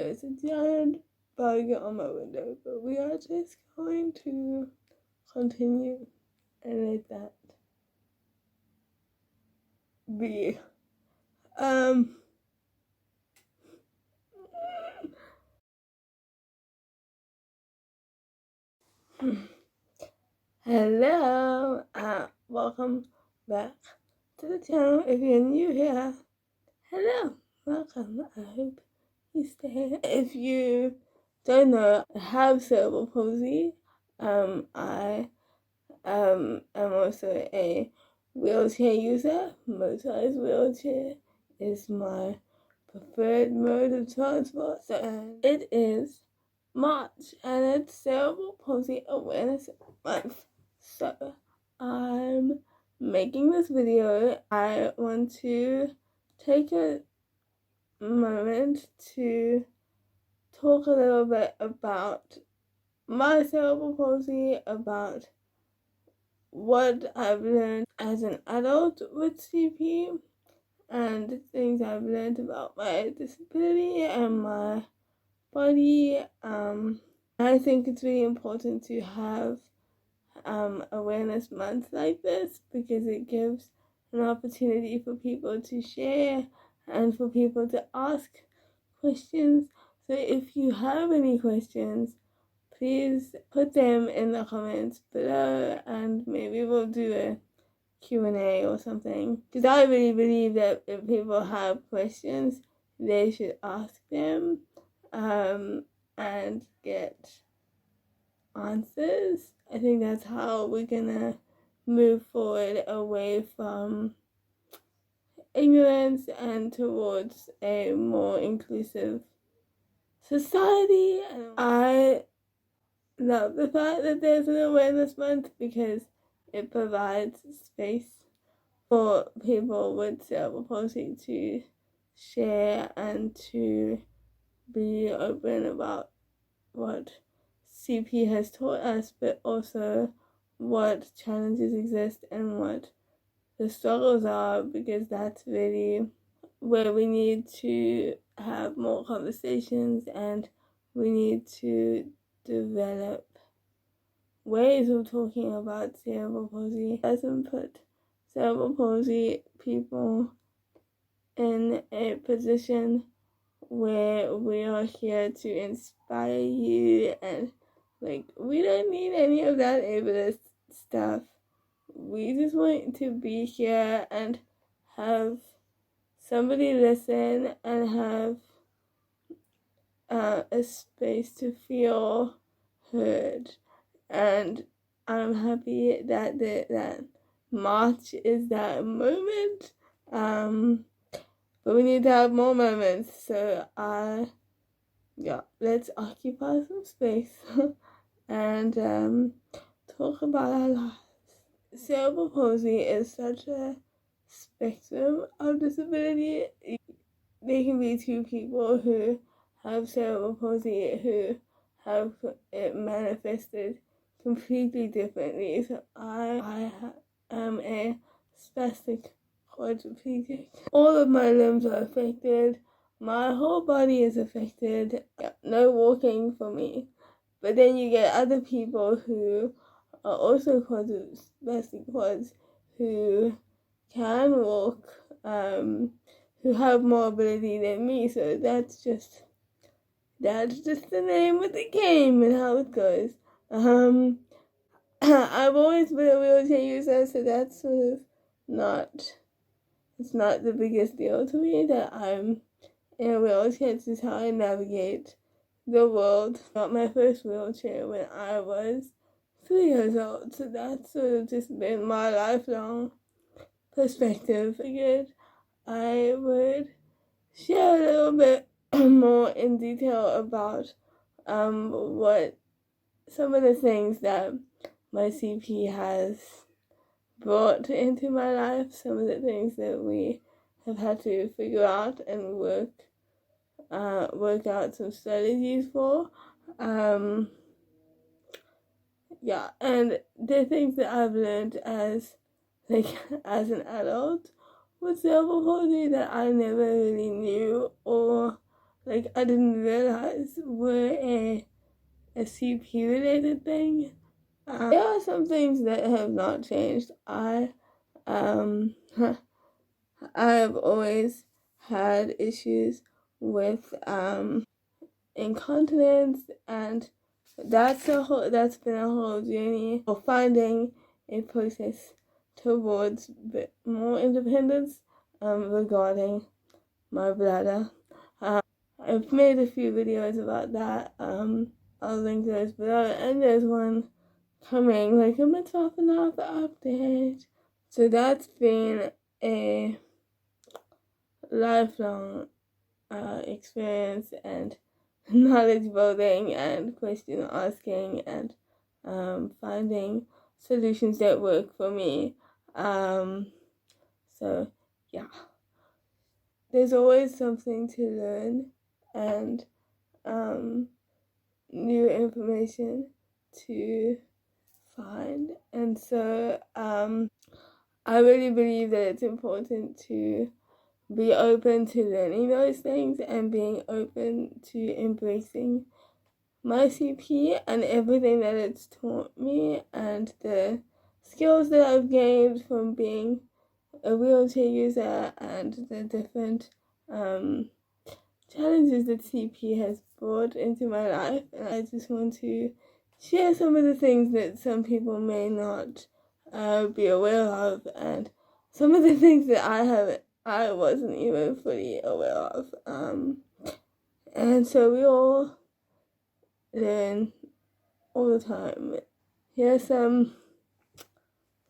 there's a giant bug on my window, but we are just going to continue and let that be. Hello, welcome back to the channel. If you're new here, hello, welcome. I hope you stay. If you don't know, I have cerebral palsy. I am also a wheelchair user. Motorized wheelchair is my preferred mode of transport. And it is March, and it's Cerebral Palsy Awareness Month. So I'm making this video. I want to take a moment to talk a little bit about my cerebral palsy, about what I've learned as an adult with CP, and things I've learned about my disability and my body. I think it's really important to have awareness month like this, because it gives an opportunity for people to share and for people to ask questions. So if you have any questions, please put them in the comments below, and maybe we'll do a Q&A or something, because I really believe that if people have questions, they should ask them and get answers. I think that's how we're gonna move forward away from ignorance and towards a more inclusive society. I love the fact that there's an awareness month, because it provides space for people with cerebral palsy to share and to be open about what CP has taught us, but also what challenges exist and what the struggles are, because that's really where we need to have more conversations, and we need to develop ways of talking about cerebral palsy. Doesn't put cerebral palsy people in a position where we are here to inspire you, and we don't need any of that ableist stuff. We just want to be here and have somebody listen and have a space to feel heard. And I'm happy that that March is that moment. But we need to have more moments. So let's occupy some space and talk about our lives. Cerebral palsy is such a spectrum of disability. There can be two people who have cerebral palsy who have it manifested completely differently. So I am a spastic quadriplegic. All of my limbs are affected. My whole body is affected. No walking for me. But then you get other people who are also spastic quads who can walk, who have more ability than me. So that's just the name of the game and how it goes. I've always been a wheelchair user, so that's sort of it's not the biggest deal to me that I'm in a wheelchair. It's just how I navigate the world. Got my first wheelchair when I was 3 years old, so that's sort of just been my lifelong perspective. Figured I would share a little bit more in detail about what some of the things that my CP has brought into my life, some of the things that we have had to figure out and work out some strategies for. And the things that I've learned as an adult with cerebral palsy that I never really knew or like I didn't realize were a CP related thing. There are some things that have not changed. I've always had issues with incontinence, and that's been a whole journey of finding a process towards more independence regarding my bladder. I've made a few videos about that. I'll link those below, and there's one coming, like a Mitrofanoff update. So that's been a lifelong experience and knowledge building and question asking and finding solutions that work for me. So yeah, there's always something to learn and new information to find, and so I really believe that it's important to be open to learning those things and being open to embracing my CP and everything that it's taught me and the skills that I've gained from being a wheelchair user and the different challenges that CP has brought into my life. And I just want to share some of the things that some people may not be aware of, and some of the things that I wasn't even fully aware of. And so we all learn all the time. Here's some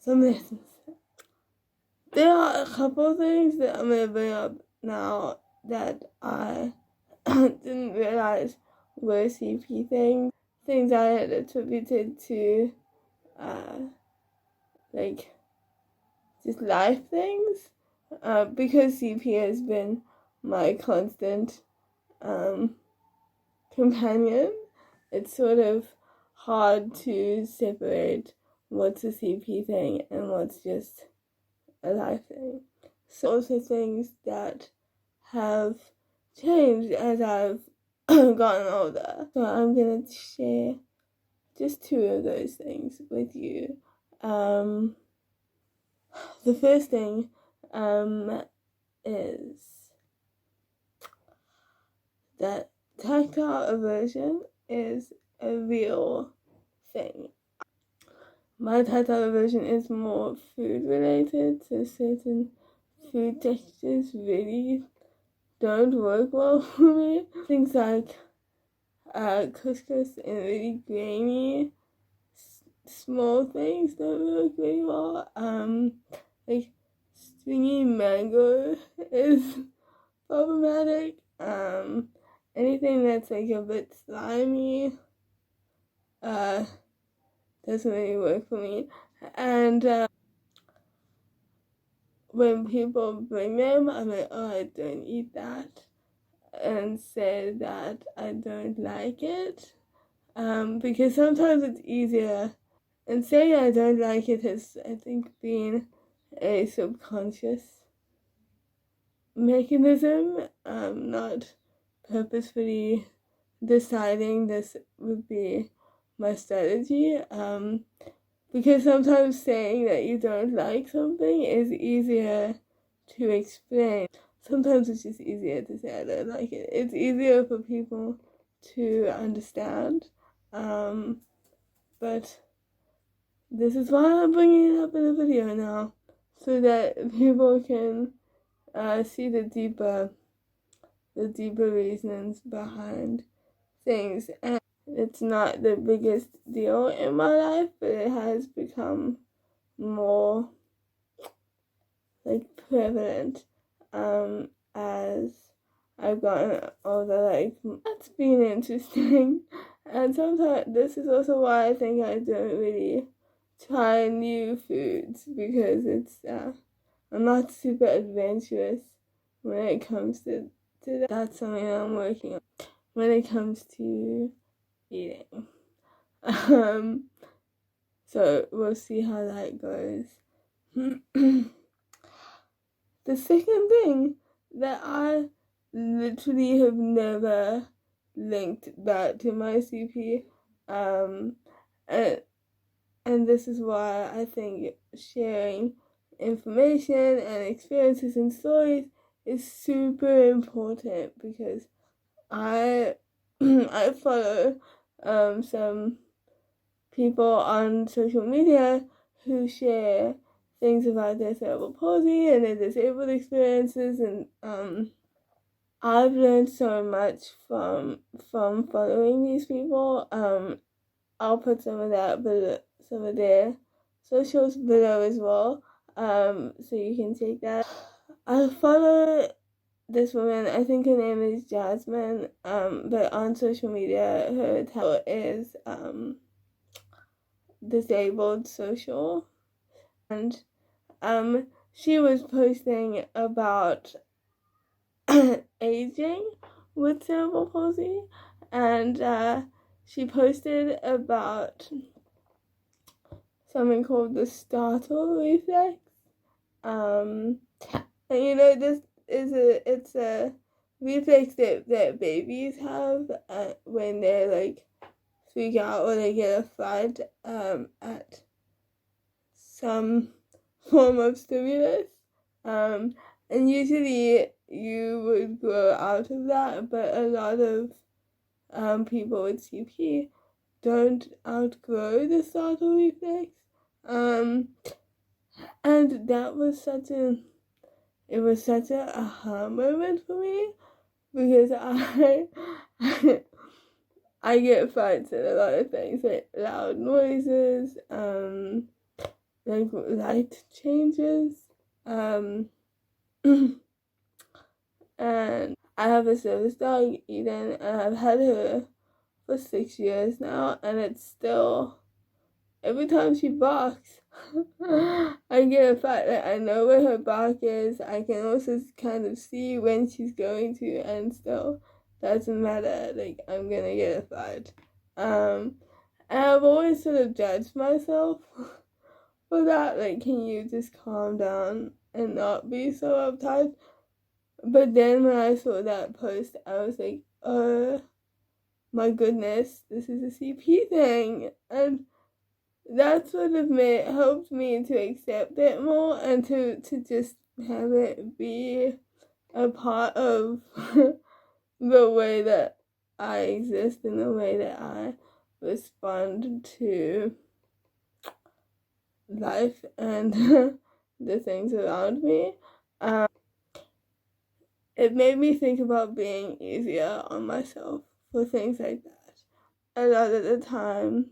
lessons. There are a couple of things that I'm going to bring up now that I didn't realize were CP things I had attributed to like just life things, because CP has been my constant companion. It's sort of hard to separate what's a CP thing and what's just a life thing. So also things that have changed as I've gotten older. So I'm gonna share just two of those things with you. The first thing is that tactile aversion is a real thing. My tactile aversion is more food related, so certain food textures really don't work well for me. Things like couscous and really grainy small things don't work very well. Like stringy mango is problematic. Anything that's like a bit slimy doesn't really work for me. And when people bring them, I'm like, oh, I don't eat that, and say that I don't like it. Because sometimes it's easier, and saying I don't like it has, I think, been a subconscious mechanism, not purposefully deciding this would be my strategy, because sometimes saying that you don't like something is easier to explain. Sometimes it's just easier to say I don't like it. It's easier for people to understand, but this is why I'm bringing it up in a video now, so that people can see the deeper reasons behind things. And it's not the biggest deal in my life, but it has become more like prevalent as I've gotten older. Like, that's been interesting. And sometimes this is also why I think I don't really try new foods, because it's I'm not super adventurous when it comes to that. That's something I'm working on when it comes to eating. So we'll see how that goes. The second thing that I literally have never linked that to my CP. And, and this is why I think sharing information and experiences and stories is super important, because I I follow some people on social media who share things about their cerebral palsy and their disabled experiences, and I've learned so much from following these people. I'll put some of that below, some of their socials below as well. So you can take that. I follow this woman, I think her name is Jasmine, but on social media her title is Disabled Social, and she was posting about aging with cerebral palsy, and she posted about something called the startle reflex. And this is it's a reflex that babies have when they like freak out or they get a fright at some form of stimulus. And usually you would grow out of that, but a lot of people with CP don't outgrow the startle reflex. And that was such a aha moment for me, because I get frights at a lot of things, like loud noises, like light changes, and I have a service dog, Eden, and I've had her for 6 years now, and it's still, every time she barks, I get a fright. Like, I know where her bark is. I can also kind of see when she's going to, and still doesn't matter. Like, I'm gonna get a fright. And I've always sort of judged myself for that. Like, can you just calm down and not be so uptight? But then when I saw that post, I was like, oh my goodness, this is a CP thing. And that sort of helped me to accept it more, and to just have it be a part of the way that I exist and the way that I respond to life and the things around me. It made me think about being easier on myself for things like that. A lot of the time,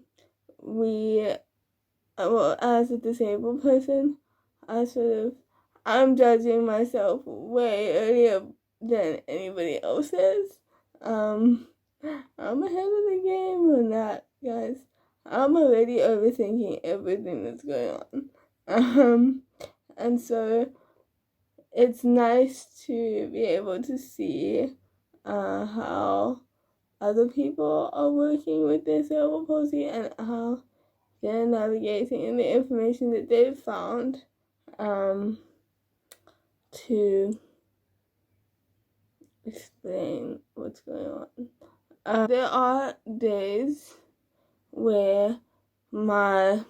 as a disabled person, I'm judging myself way earlier than anybody else is. I'm ahead of the game on that, guys. I'm already overthinking everything that's going on. And so it's nice to be able to see how other people are working with their cerebral palsy, and how they're navigating and the information that they've found to explain what's going on. There are days where my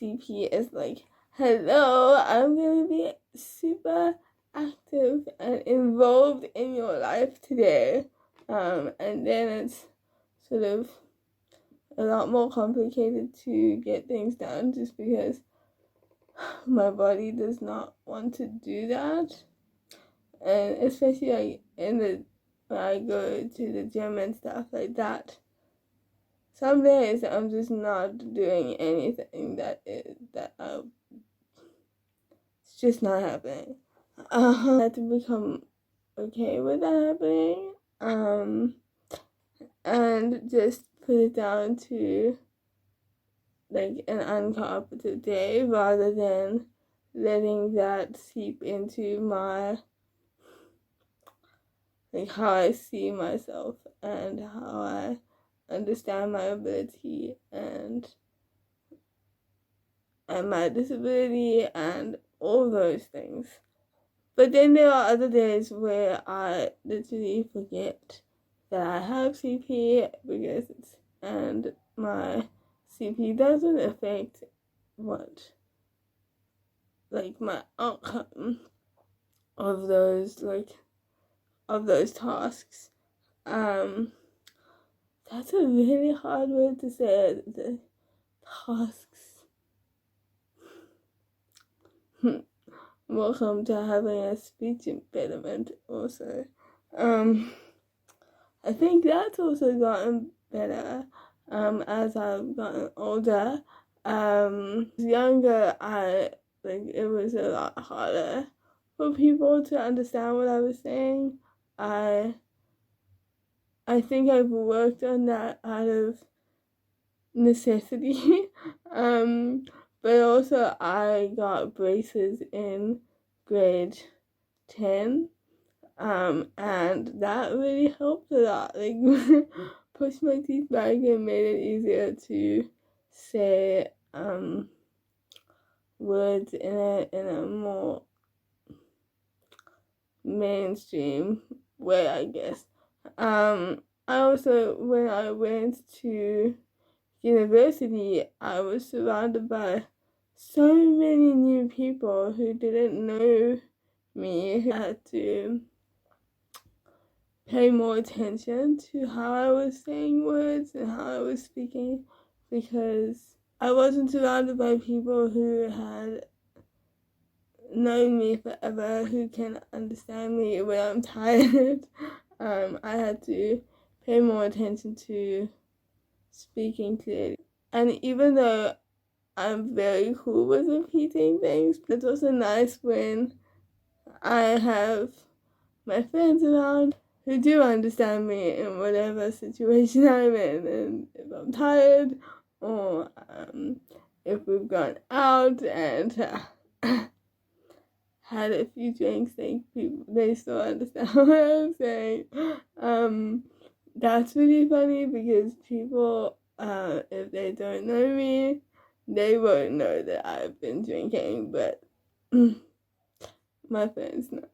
CP is like, hello, I'm going to be super active and involved in your life today. And then it's sort of a lot more complicated to get things done, just because my body does not want to do that. And especially like when I go to the gym and stuff like that, some days I'm just not doing anything it's just not happening. I had to become okay with that happening, and just put it down to like an uncooperative day, rather than letting that seep into my, like, how I see myself and how I understand my ability and my disability and all those things. But then there are other days where I literally forget that I have CP and my CP doesn't affect my outcome of those tasks. That's a really hard word to say. The tasks. Welcome to having a speech impediment also. I think that's also gotten better as I've gotten older. Younger, it was a lot harder for people to understand what I was saying. I think I've worked on that out of necessity. But also I got braces in grade 10. And that really helped a lot. Like, pushed my teeth back and made it easier to say words in a more mainstream way, I guess. I also, when I went to university, I was surrounded by so many new people who didn't know me, who had to pay more attention to how I was saying words and how I was speaking, because I wasn't surrounded by people who had known me forever, who can understand me when I'm tired. I had to pay more attention to speaking clearly. And even though I'm very cool with repeating things, it's also nice when I have my friends around who do understand me in whatever situation I'm in, and if I'm tired, or if we've gone out and had a few drinks, they still understand what I'm saying. That's really funny because people, if they don't know me, they won't know that I've been drinking, but my friends know.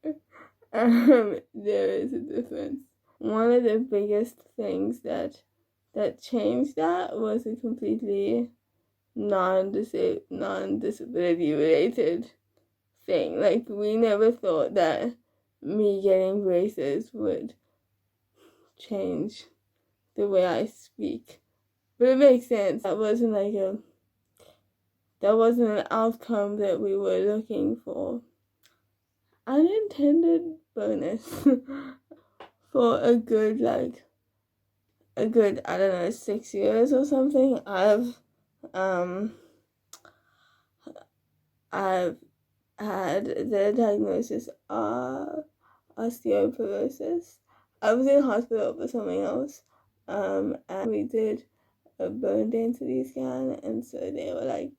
There is a difference. One of the biggest things that changed that was a completely non-disability related thing. Like, we never thought that me getting braces would change the way I speak, but it makes sense. That wasn't an outcome that we were looking for. Unintended bonus. For a good, I don't know, 6 years or something, I've had the diagnosis of osteoporosis. I was in hospital for something else, and we did a bone density scan, and so they were like,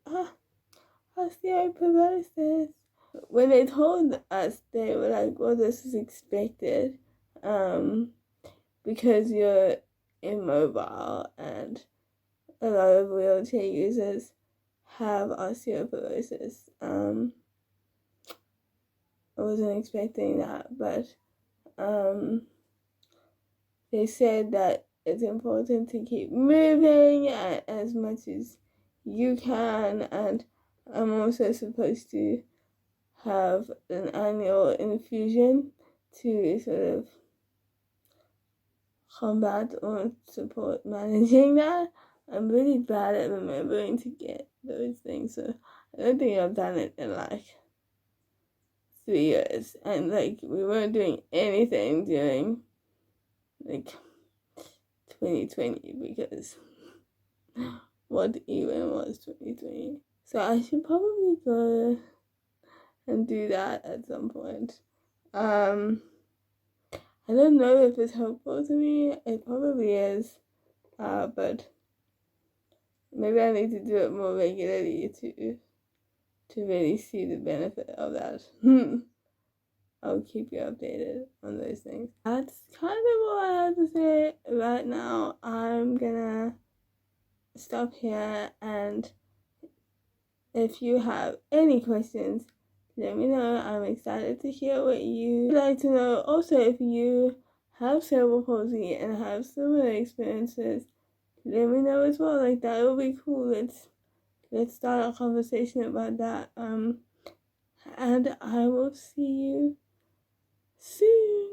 osteoporosis. When they told us, they were like, well, this is expected, because you're immobile, and a lot of wheelchair users have osteoporosis. I wasn't expecting that, but they said that it's important to keep moving as much as you can, and I'm also supposed to have an annual infusion to sort of combat or support managing that. I'm really bad at remembering to get those things, so I don't think I've done it in 3 years, and we weren't doing anything during 2020, because what even was 2020? So I should probably go and do that at some point. I don't know if it's helpful to me. It probably is, but maybe I need to do it more regularly to really see the benefit of that. I'll keep you updated on those things. That's kind of all I have to say right now. I'm gonna stop here, and if you have any questions, let me know. I'm excited to hear what you would like to know. Also, if you have cerebral palsy and have similar experiences, let me know as well. Like, that would be cool. Let's start a conversation about that. And I will see you soon.